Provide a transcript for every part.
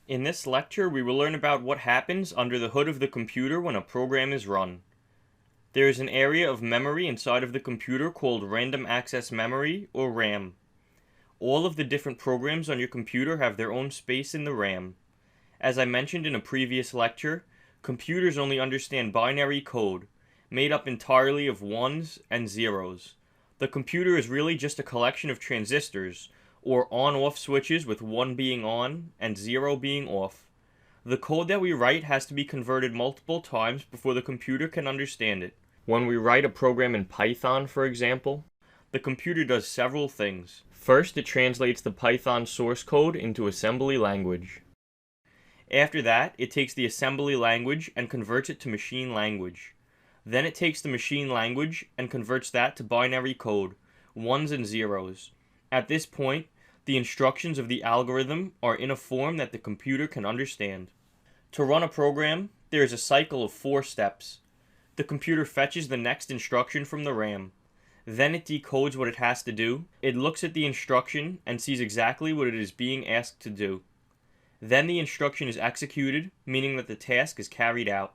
In this lecture, we will learn about what happens under the hood of the computer when a program is run. There is an area of memory inside of the computer called random access memory, or RAM. All of the different programs on your computer have their own space in the RAM. As I mentioned in a previous lecture, computers only understand binary code, made up entirely of ones and zeros. The computer is really just a collection of transistors, or on-off switches with 1 being on and 0 being off. The code that we write has to be converted multiple times before the computer can understand it. When we write a program in Python, for example, the computer does several things. First, it translates the Python source code into assembly language. After that, it takes the assembly language and converts it to machine language. Then it takes the machine language and converts that to binary code, ones and zeros. At this point, the instructions of the algorithm are in a form that the computer can understand. To run a program, there is a cycle of 4 steps. The computer fetches the next instruction from the RAM. Then it decodes what it has to do. It looks at the instruction and sees exactly what it is being asked to do. Then the instruction is executed, meaning that the task is carried out.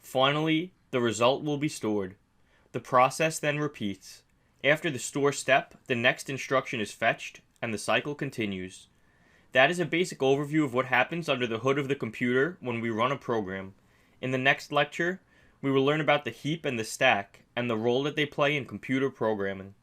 Finally, the result will be stored. The process then repeats. After the store step, the next instruction is fetched, and the cycle continues. That is a basic overview of what happens under the hood of the computer when we run a program. In the next lecture, we will learn about the heap and the stack, and the role that they play in computer programming.